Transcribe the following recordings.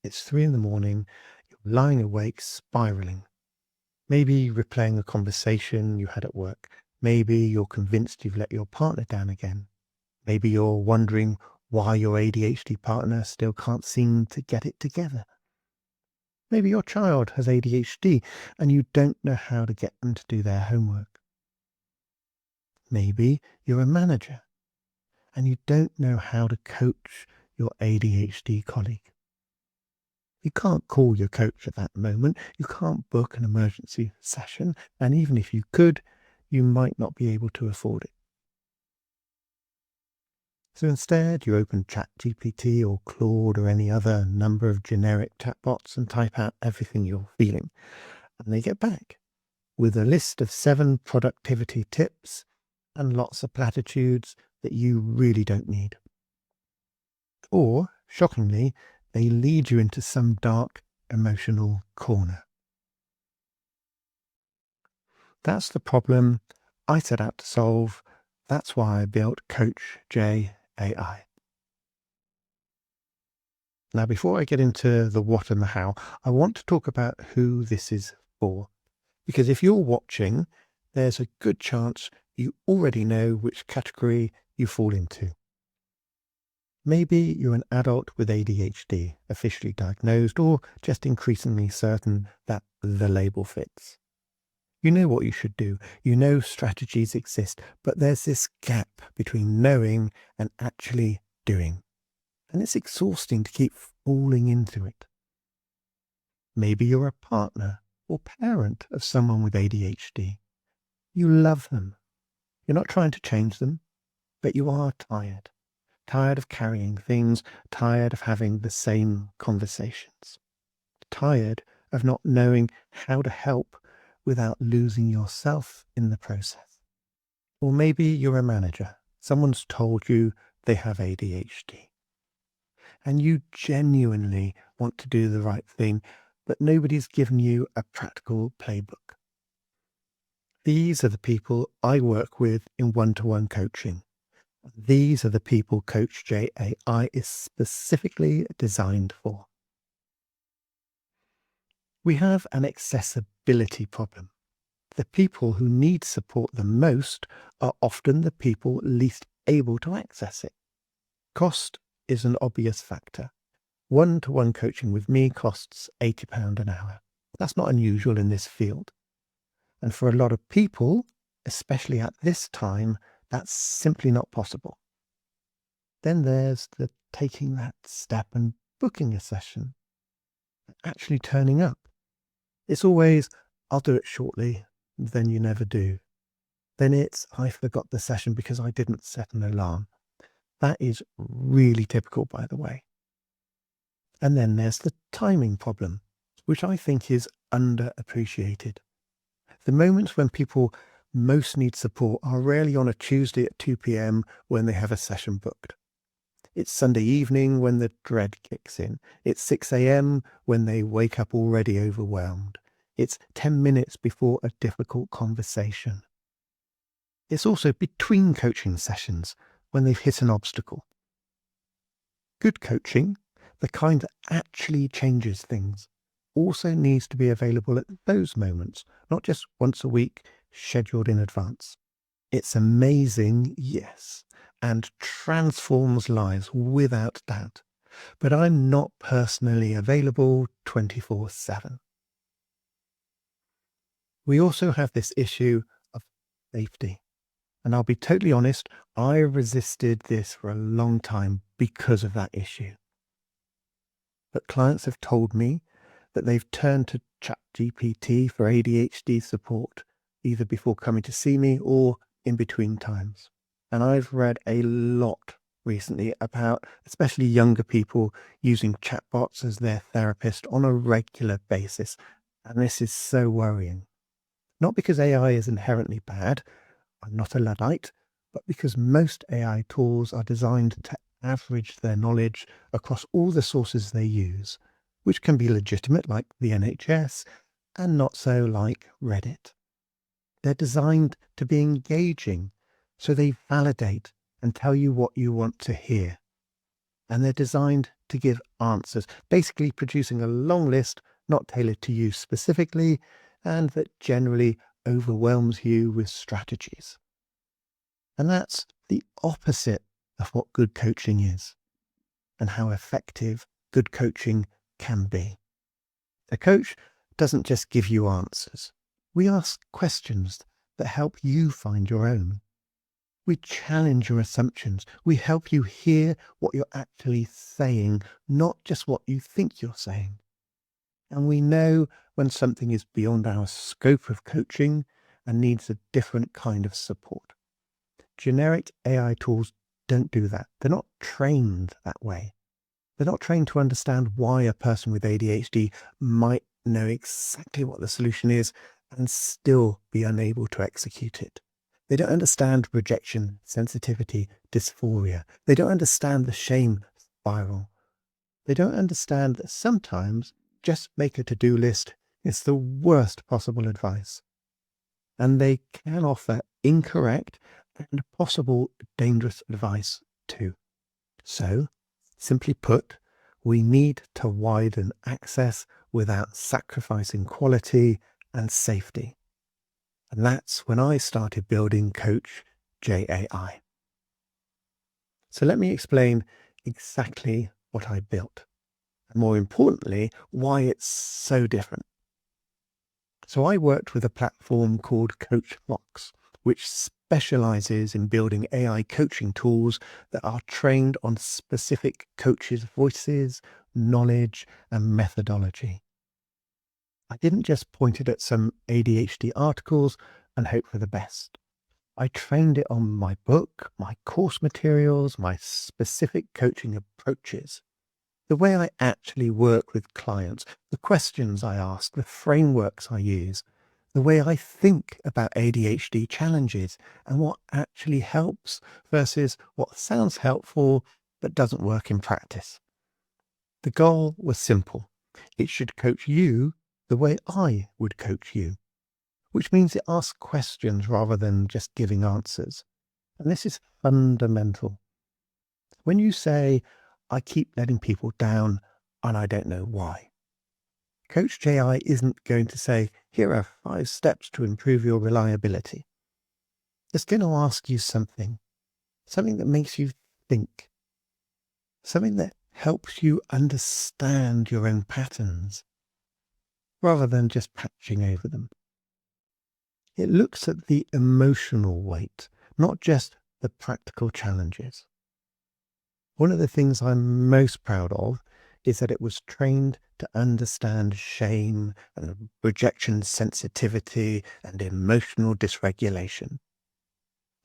It's 3 in the morning, you're lying awake, spiraling. Maybe replaying a conversation you had at work. Maybe you're convinced you've let your partner down again. Maybe you're wondering why your ADHD partner still can't seem to get it together. Maybe your child has ADHD and you don't know how to get them to do their homework. Maybe you're a manager and you don't know how to coach your ADHD colleague. You can't call your coach at that moment. You can't book an emergency session. And even if you could, you might not be able to afford it. So instead, you open ChatGPT or Claude or any other number of generic chatbots and type out everything you're feeling. And they get back with a list of 7 productivity tips and lots of platitudes that you really don't need. Or, shockingly, they lead you into some dark emotional corner. That's the problem I set out to solve. That's why I built Coach J AI. Now, before I get into the what and the how, I want to talk about who this is for. Because if you're watching, there's a good chance you already know which category you fall into. Maybe you're an adult with ADHD, officially diagnosed, or just increasingly certain that the label fits. You know what you should do. You know strategies exist, but there's this gap between knowing and actually doing. And it's exhausting to keep falling into it. Maybe you're a partner or parent of someone with ADHD. You love them. You're not trying to change them, but you are tired. Tired of carrying things, tired of having the same conversations. Tired of not knowing how to help without losing yourself in the process. Or maybe you're a manager. Someone's told you they have ADHD. And you genuinely want to do the right thing, but nobody's given you a practical playbook. These are the people I work with in one-to-one coaching. These are the people Coach JAI is specifically designed for. We have an accessibility problem. The people who need support the most are often the people least able to access it. Cost is an obvious factor. One-to-one coaching with me costs £80 an hour. That's not unusual in this field. And for a lot of people, especially at this time, that's simply not possible. Then there's the taking that step and booking a session, actually turning up. It's always, I'll do it shortly, then you never do. Then it's, I forgot the session because I didn't set an alarm. That is really typical, by the way. And then there's the timing problem, which I think is underappreciated. The moments when people most need support are rarely on a Tuesday at 2 p.m. when they have a session booked. It's Sunday evening when the dread kicks in. It's 6 a.m. when they wake up already overwhelmed. It's 10 minutes before a difficult conversation. It's also between coaching sessions when they've hit an obstacle. Good coaching, the kind that actually changes things, also needs to be available at those moments, not just once a week, scheduled in advance. It's amazing, yes, and transforms lives without doubt. But I'm not personally available 24/7. We also have this issue of safety. And I'll be totally honest, I resisted this for a long time because of that issue. But clients have told me that they've turned to ChatGPT for ADHD support, either before coming to see me or in between times. And I've read a lot recently about especially younger people using chatbots as their therapist on a regular basis. And this is so worrying. Not because AI is inherently bad, I'm not a Luddite, but because most AI tools are designed to average their knowledge across all the sources they use, which can be legitimate like the NHS and not so like Reddit. They're designed to be engaging, so they validate and tell you what you want to hear. and they're designed to give answers, basically producing a long list not tailored to you specifically and that generally overwhelms you with strategies. And that's the opposite of what good coaching is and how effective good coaching can be. A coach doesn't just give you answers. We ask questions that help you find your own. We challenge your assumptions. We help you hear what you're actually saying, not just what you think you're saying. And we know when something is beyond our scope of coaching and needs a different kind of support. Generic AI tools don't do that. They're not trained that way. They're not trained to understand why a person with ADHD might know exactly what the solution is and still be unable to execute it. They don't understand rejection, sensitivity, dysphoria. They don't understand the shame spiral. They don't understand that sometimes just make a to-do list is the worst possible advice. And they can offer incorrect and possible dangerous advice too. So, simply put, we need to widen access without sacrificing quality and safety. And that's when I started building Coach JAI. So let me explain exactly what I built, and more importantly, why it's so different. So I worked with a platform called CoachFox, which specializes in building AI coaching tools that are trained on specific coaches' voices, knowledge, and methodology. I didn't just point it at some ADHD articles and hope for the best. I trained it on my book, my course materials, my specific coaching approaches, the way I actually work with clients, the questions I ask, the frameworks I use, the way I think about ADHD challenges and what actually helps versus what sounds helpful but doesn't work in practice. The goal was simple. It should coach you the way I would coach you, which means it asks questions rather than just giving answers. And this is fundamental. When you say, I keep letting people down and I don't know why, Coach JI isn't going to say, here are 5 steps to improve your reliability. It's going to ask you something that makes you think, something that helps you understand your own patterns, rather than just patching over them. It looks at the emotional weight, not just the practical challenges. One of the things I'm most proud of is that it was trained to understand shame and rejection sensitivity and emotional dysregulation.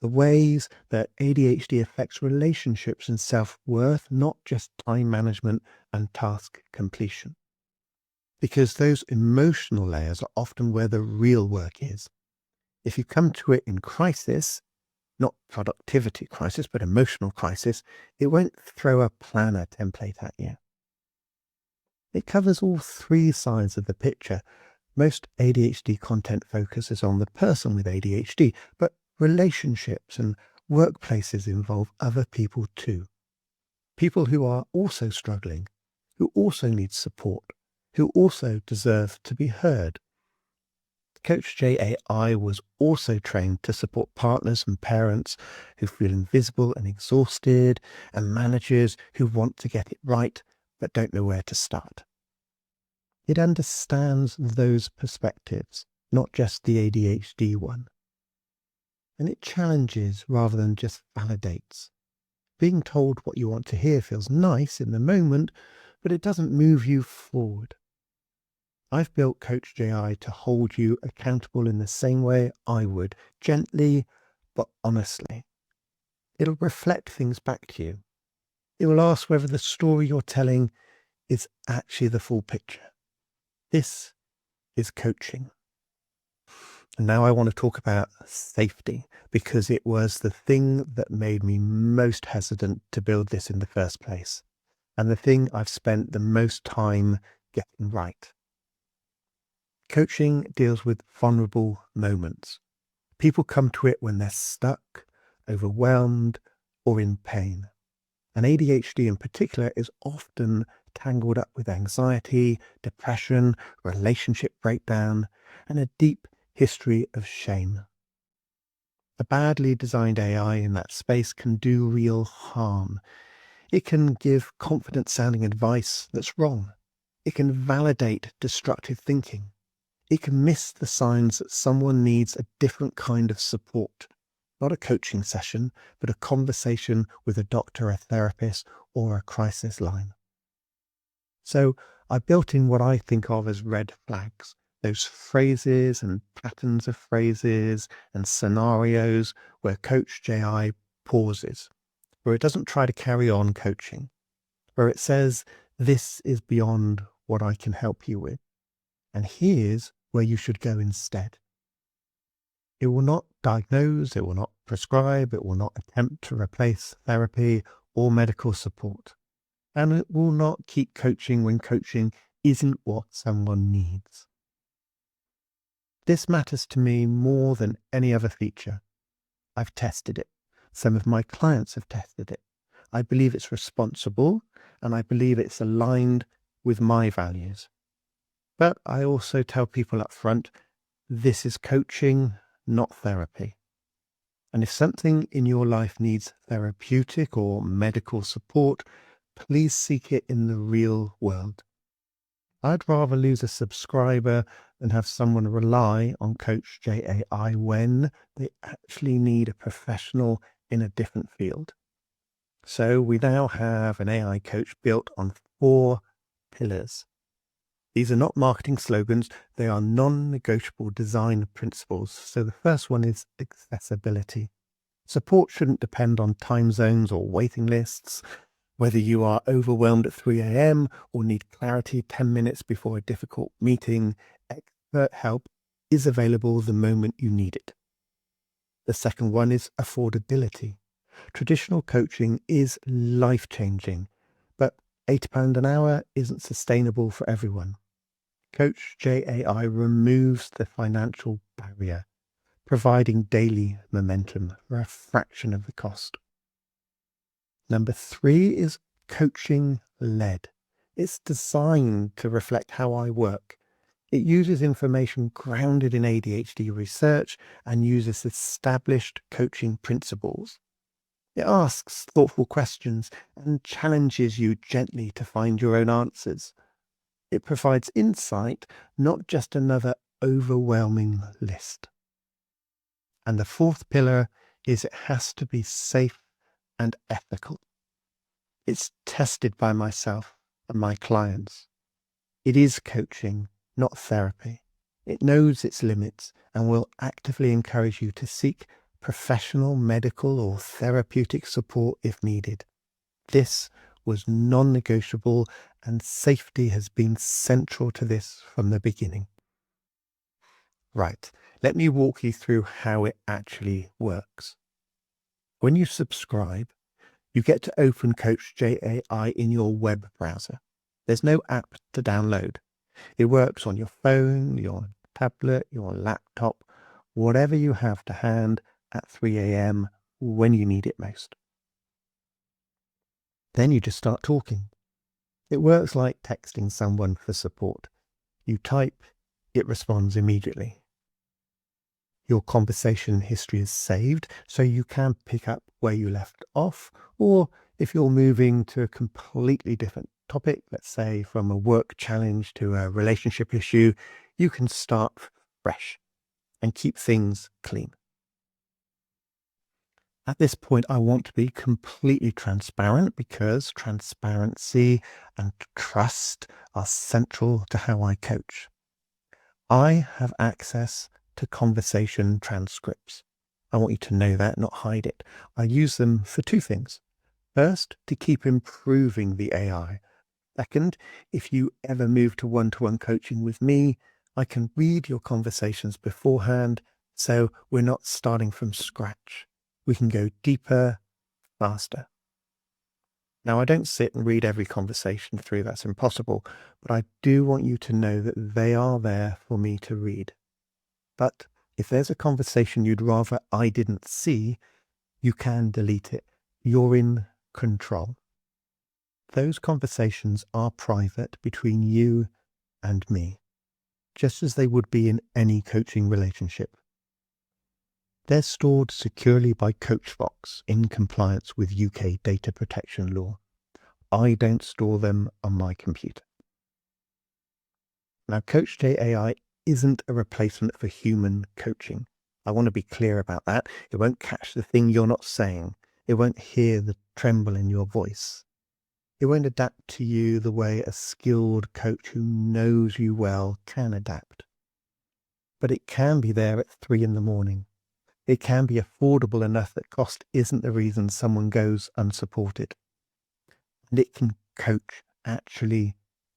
The ways that ADHD affects relationships and self-worth, not just time management and task completion. Because those emotional layers are often where the real work is. If you come to it in crisis, not productivity crisis, but emotional crisis, it won't throw a planner template at you. It covers all 3 sides of the picture. Most ADHD content focuses on the person with ADHD, but relationships and workplaces involve other people too. People who are also struggling, who also need support, who also deserve to be heard. Coach JAI was also trained to support partners and parents who feel invisible and exhausted, and managers who want to get it right but don't know where to start. It understands those perspectives, not just the ADHD one. And it challenges rather than just validates. Being told what you want to hear feels nice in the moment, but it doesn't move you forward. I've built Coach JI to hold you accountable in the same way I would, gently but honestly. It'll reflect things back to you. It will ask whether the story you're telling is actually the full picture. This is coaching. And now I want to talk about safety, because it was the thing that made me most hesitant to build this in the first place, and the thing I've spent the most time getting right. Coaching deals with vulnerable moments. People come to it when they're stuck, overwhelmed, or in pain. And ADHD in particular is often tangled up with anxiety, depression, relationship breakdown, and a deep history of shame. A badly designed AI in that space can do real harm. It can give confident sounding advice that's wrong. It can validate destructive thinking. It can miss the signs that someone needs a different kind of support. Not a coaching session, but a conversation with a doctor, a therapist, or a crisis line. So I built in what I think of as red flags, those phrases and patterns of phrases and scenarios where Coach JI pauses, where it doesn't try to carry on coaching, where it says, this is beyond what I can help you with, and here's where you should go instead. It will not diagnose, it will not prescribe, it will not attempt to replace therapy or medical support. And it will not keep coaching when coaching isn't what someone needs. This matters to me more than any other feature. I've tested it. Some of my clients have tested it. I believe it's responsible, and I believe it's aligned with my values. But I also tell people up front, this is coaching, not therapy. And if something in your life needs therapeutic or medical support, please seek it in the real world. I'd rather lose a subscriber than have someone rely on Coach JAI when they actually need a professional in a different field. So we now have an AI coach built on 4 pillars. These are not marketing slogans, they are non-negotiable design principles. So the first one is accessibility. Support shouldn't depend on time zones or waiting lists. Whether you are overwhelmed at 3 a.m. or need clarity 10 minutes before a difficult meeting, expert help is available the moment you need it. The second one is affordability. Traditional coaching is life-changing, but £80 an hour isn't sustainable for everyone. Coach JAI removes the financial barrier, providing daily momentum for a fraction of the cost. Number 3 is coaching-led. It's designed to reflect how I work. It uses information grounded in ADHD research and uses established coaching principles. It asks thoughtful questions and challenges you gently to find your own answers. It provides insight, not just another overwhelming list. And the 4th pillar is it has to be safe and ethical. It's tested by myself and my clients. It is coaching, not therapy. It knows its limits and will actively encourage you to seek professional, medical, or therapeutic support if needed. This was non-negotiable, and safety has been central to this from the beginning. Right, let me walk you through how it actually works. When you subscribe, you get to open Coach JAI in your web browser. There's no app to download. It works on your phone, your tablet, your laptop, whatever you have to hand at 3 a.m. when you need it most. Then you just start talking. It works like texting someone for support. You type, it responds immediately. Your conversation history is saved, so you can pick up where you left off, or if you're moving to a completely different topic, let's say from a work challenge to a relationship issue, you can start fresh and keep things clean. At this point, I want to be completely transparent because transparency and trust are central to how I coach. I have access to conversation transcripts. I want you to know that, not hide it. I use them for 2 things. First, to keep improving the AI. Second, if you ever move to one-to-one coaching with me, I can read your conversations beforehand, so we're not starting from scratch. We can go deeper, faster. Now, I don't sit and read every conversation through, that's impossible, but I do want you to know that they are there for me to read. But if there's a conversation you'd rather I didn't see, you can delete it. You're in control. Those conversations are private between you and me, just as they would be in any coaching relationship. They're stored securely by CoachBox in compliance with UK data protection law. I don't store them on my computer. Now, Coach AI isn't a replacement for human coaching. I want to be clear about that. It won't catch the thing you're not saying. It won't hear the tremble in your voice. It won't adapt to you the way a skilled coach who knows you well can adapt. But it can be there at 3 a.m. It can be affordable enough that cost isn't the reason someone goes unsupported. And it can actually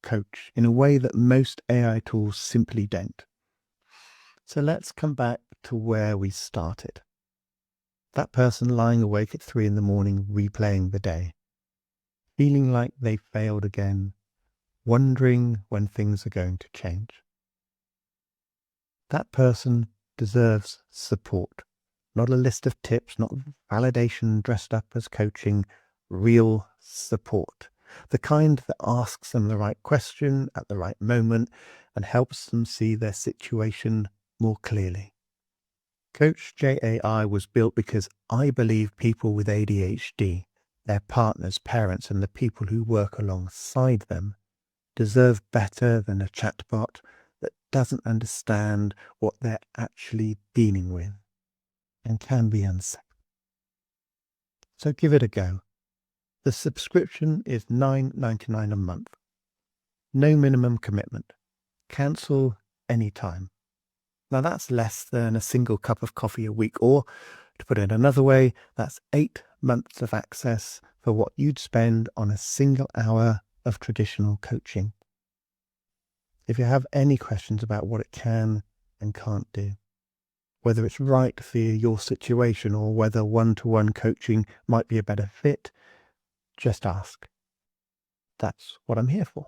coach in a way that most AI tools simply don't. So let's come back to where we started. That person lying awake at 3 a.m, replaying the day, feeling like they failed again, wondering when things are going to change. That person deserves support, not a list of tips, not validation dressed up as coaching, real support. The kind that asks them the right question at the right moment and helps them see their situation more clearly. Coach AI was built because I believe people with ADHD, their partners, parents, and the people who work alongside them deserve better than a chatbot that doesn't understand what they're actually dealing with and can be unsafe. So give it a go. The subscription is $9.99 a month. No minimum commitment. Cancel anytime. Now that's less than a single cup of coffee a week, or to put it another way, that's 8 months of access for what you'd spend on a single hour of traditional coaching. If you have any questions about what it can and can't do, whether it's right for your situation or whether one-to-one coaching might be a better fit, just ask. That's what I'm here for.